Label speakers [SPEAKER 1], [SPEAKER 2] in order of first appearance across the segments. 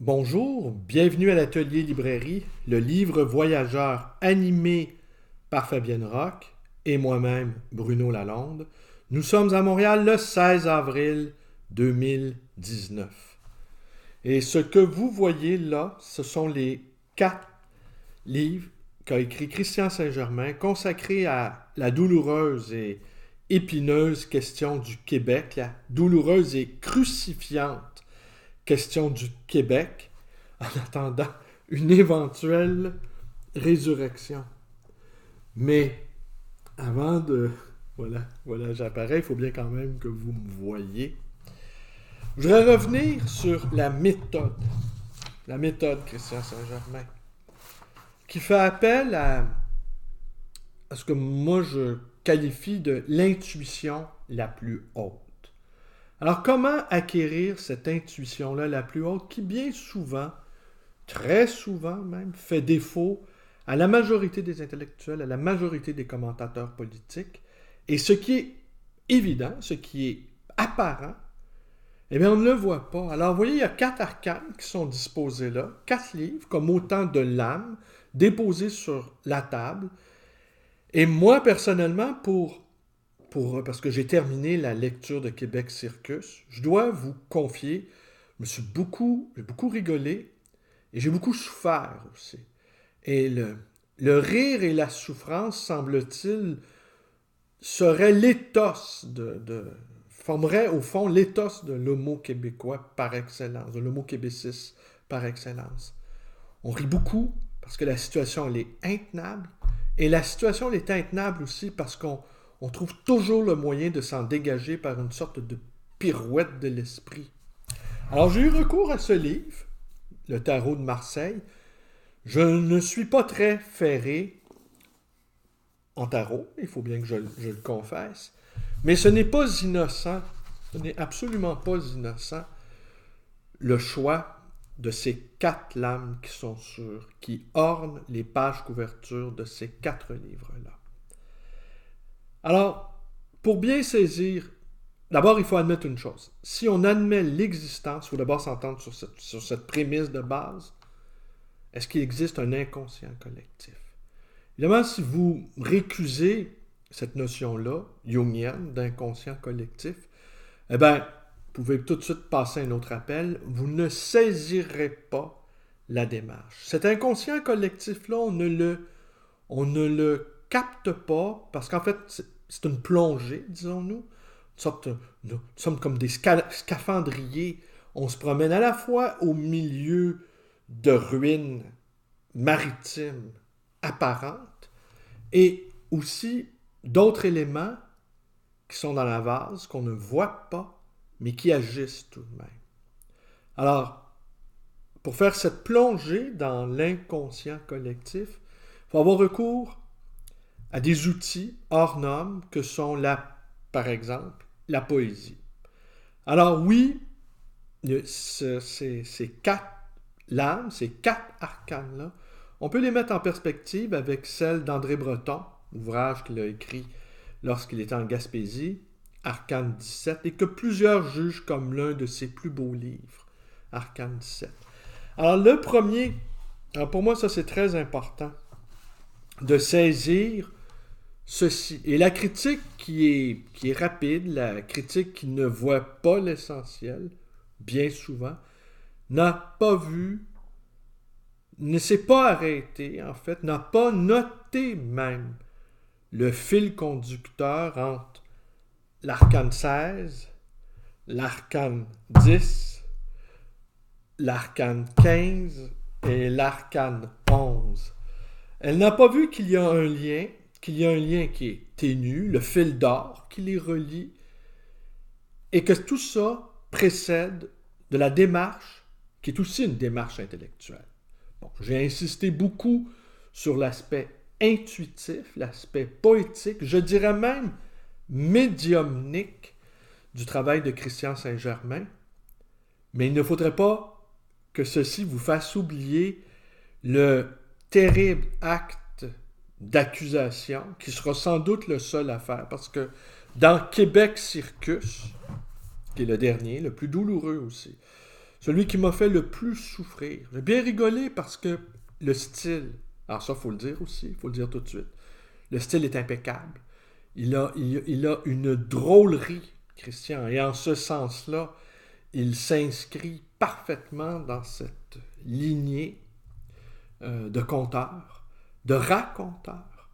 [SPEAKER 1] Bonjour, bienvenue à l'atelier librairie, le livre voyageur animé par Fabienne Roch et moi-même Bruno Lalonde. Nous sommes à Montréal le 16 avril 2019. Et ce que vous voyez là, ce sont les 4 livres qu'a écrit Christian Saint-Germain consacrés à la douloureuse et épineuse question du Québec, la douloureuse et crucifiante question du Québec, en attendant une éventuelle résurrection. Mais avant de... Voilà, j'apparais, il faut bien quand même que vous me voyez. Je voudrais revenir sur la méthode Christian Saint-Germain, qui fait appel à ce que moi je qualifie de l'intuition la plus haute. Alors, comment acquérir cette intuition-là la plus haute qui bien souvent, très souvent même, fait défaut à la majorité des intellectuels, à la majorité des commentateurs politiques, et ce qui est évident, ce qui est apparent, eh bien, on ne le voit pas. Alors, vous voyez, il y a 4 arcanes qui sont disposés là, 4 livres, comme autant de lames déposées sur la table. Et moi, personnellement, parce que j'ai terminé la lecture de Québec Circus, je dois vous confier, j'ai beaucoup rigolé et j'ai beaucoup souffert aussi. Et le rire et la souffrance, semble-t-il, seraient l'éthos formeraient au fond l'éthos de l'homo québécois par excellence, de l'homo québécis par excellence. On rit beaucoup parce que la situation elle est intenable et la situation elle est intenable aussi parce qu'on trouve toujours le moyen de s'en dégager par une sorte de pirouette de l'esprit. Alors j'ai eu recours à ce livre, Le Tarot de Marseille. Je ne suis pas très ferré en tarot, il faut bien que je le confesse, mais ce n'est pas innocent, ce n'est absolument pas innocent le choix de ces 4 lames qui ornent les pages couvertures de ces 4 livres-là. Alors, pour bien saisir, d'abord il faut admettre une chose. Si on admet l'existence, il faut d'abord s'entendre sur cette prémisse de base. Est-ce qu'il existe un inconscient collectif? Évidemment, si vous récusez cette notion-là, jungienne, d'inconscient collectif, eh bien, vous pouvez tout de suite passer à un autre appel. Vous ne saisirez pas la démarche. Cet inconscient collectif-là, on ne le capte pas parce qu'en fait, c'est une plongée, disons-nous. Nous sommes comme des scaphandriers. On se promène à la fois au milieu de ruines maritimes apparentes et aussi d'autres éléments qui sont dans la vase, qu'on ne voit pas, mais qui agissent tout de même. Alors, pour faire cette plongée dans l'inconscient collectif, il faut avoir recours à des outils hors normes que sont, par exemple, la poésie. Alors oui, ces 4 lames, ces 4 arcanes-là, on peut les mettre en perspective avec celle d'André Breton, ouvrage qu'il a écrit lorsqu'il était en Gaspésie, Arcane 17, et que plusieurs jugent comme l'un de ses plus beaux livres, Arcane 17. Alors le premier, pour moi ça c'est très important, de saisir ceci. Et la critique qui est rapide, la critique qui ne voit pas l'essentiel, bien souvent, n'a pas vu, ne s'est pas arrêté, en fait, n'a pas noté même le fil conducteur entre l'arcane 16, l'arcane 10, l'arcane 15 et l'arcane 11. Elle n'a pas vu qu'il y a un lien qui est ténu, le fil d'or qui les relie, et que tout ça précède de la démarche, qui est aussi une démarche intellectuelle. Bon, j'ai insisté beaucoup sur l'aspect intuitif, l'aspect poétique, je dirais même médiumnique du travail de Christian Saint-Germain, mais il ne faudrait pas que ceci vous fasse oublier le terrible acte d'accusation, qui sera sans doute le seul à faire, parce que dans Québec Circus, qui est le dernier, le plus douloureux aussi, celui qui m'a fait le plus souffrir. J'ai bien rigolé parce que le style, alors ça, il faut le dire aussi, il faut le dire tout de suite, le style est impeccable. Il a une drôlerie, Christian, et en ce sens-là, il s'inscrit parfaitement dans cette lignée de conteurs, de raconteurs.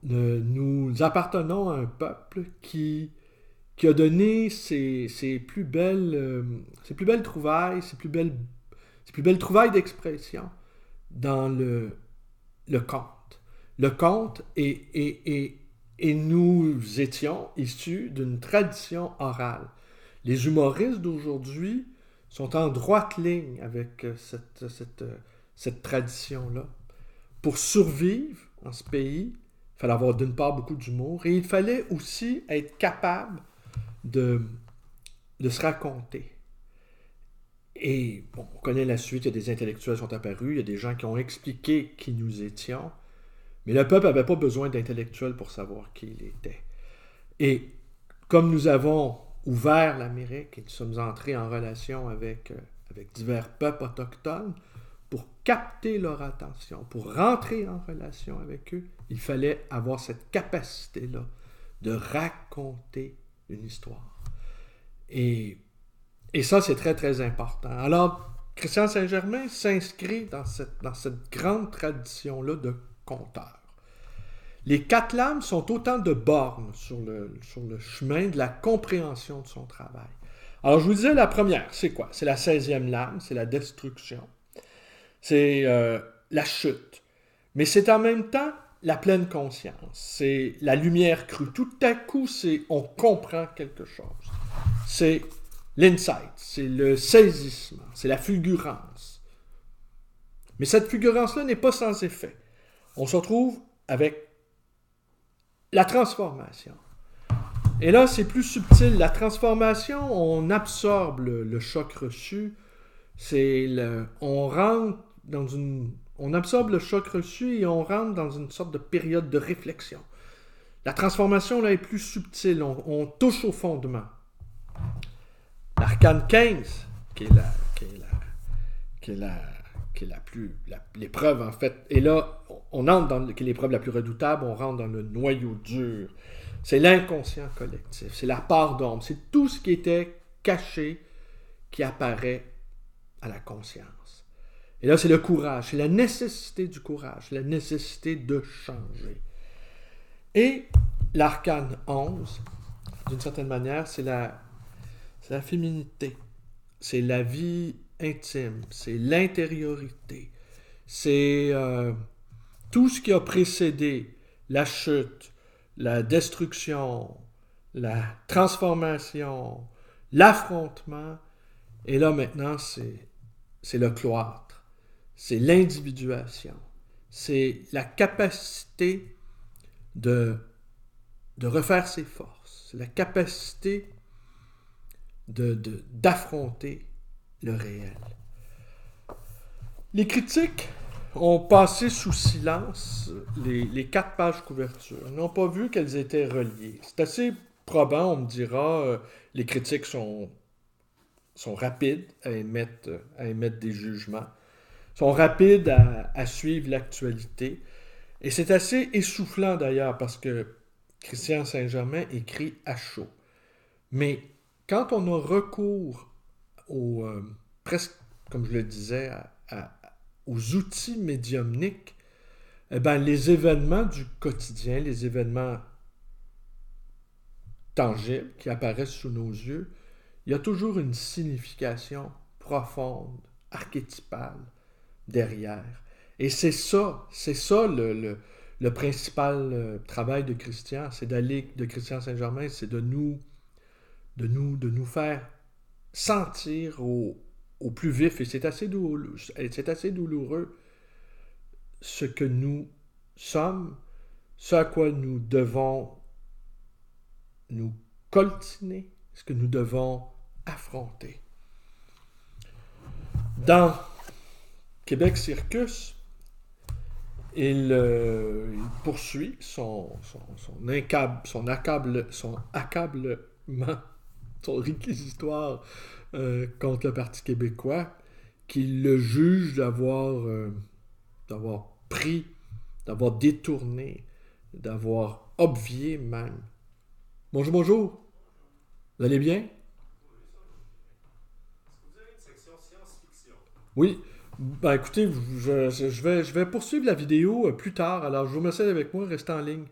[SPEAKER 1] Nous appartenons à un peuple qui a donné ses plus belles trouvailles, ses plus belles trouvailles d'expression dans le conte. Le conte et nous étions issus d'une tradition orale. Les humoristes d'aujourd'hui sont en droite ligne avec cette tradition-là. Pour survivre en ce pays, il fallait avoir d'une part beaucoup d'humour et il fallait aussi être capable de se raconter. Et bon, on connaît la suite, il y a des intellectuels qui sont apparus, il y a des gens qui ont expliqué qui nous étions, mais le peuple n'avait pas besoin d'intellectuels pour savoir qui il était. Et comme nous avons ouvert l'Amérique et nous sommes entrés en relation avec divers peuples autochtones, pour capter leur attention, pour rentrer en relation avec eux, il fallait avoir cette capacité-là de raconter une histoire. Et ça, c'est très, très important. Alors, Christian Saint-Germain s'inscrit dans cette grande tradition-là de conteur. Les 4 lames sont autant de bornes sur le chemin de la compréhension de son travail. Alors, je vous disais, la première, c'est quoi? C'est la 16e lame, c'est la destruction. C'est la chute. Mais c'est en même temps la pleine conscience. C'est la lumière crue. Tout à coup, on comprend quelque chose. C'est l'insight, c'est le saisissement, c'est la fulgurance. Mais cette fulgurance-là n'est pas sans effet. On se retrouve avec la transformation. Et là, c'est plus subtil. La transformation, on absorbe le choc reçu. On absorbe le choc reçu et on rentre dans une sorte de période de réflexion. La transformation, là, est plus subtile. On touche au fondement. L'arcane 15, qui est l'épreuve, en fait. Et là, on entre dans l'épreuve la plus redoutable, on rentre dans le noyau dur. C'est l'inconscient collectif, c'est la part d'ombre, c'est tout ce qui était caché qui apparaît à la conscience. Et là, c'est le courage, c'est la nécessité du courage, la nécessité de changer. Et l'arcane 11, d'une certaine manière, c'est la féminité, c'est la vie intime, c'est l'intériorité, c'est tout ce qui a précédé la chute, la destruction, la transformation, l'affrontement. Et là, maintenant, c'est le cloître, c'est l'individuation, c'est la capacité de refaire ses forces, c'est la capacité d'affronter le réel. Les critiques ont passé sous silence les 4 pages couverture. Ils n'ont pas vu qu'elles étaient reliées. C'est assez probant, on me dira, les critiques sont rapides à émettre des jugements, sont rapides à suivre l'actualité. Et c'est assez essoufflant d'ailleurs parce que Christian Saint-Germain écrit à chaud. Mais quand on a recours presque, comme je le disais, aux outils médiumniques, eh bien, les événements du quotidien, les événements tangibles qui apparaissent sous nos yeux, il y a toujours une signification profonde, archétypale derrière. Et c'est ça le principal travail de Christian, de Christian Saint-Germain, c'est de nous faire sentir au plus vif, et c'est assez douloureux, ce que nous sommes, ce à quoi nous devons nous coltiner, ce que nous devons affronter. Dans Québec Circus, il poursuit son accablement son réquisitoire contre le Parti québécois, qui le juge d'avoir pris, d'avoir détourné, d'avoir obvié même. Bonjour, bonjour. Vous allez bien? Oui. Ben écoutez, je vais poursuivre la vidéo plus tard, alors je vous remercie avec moi, restez en ligne.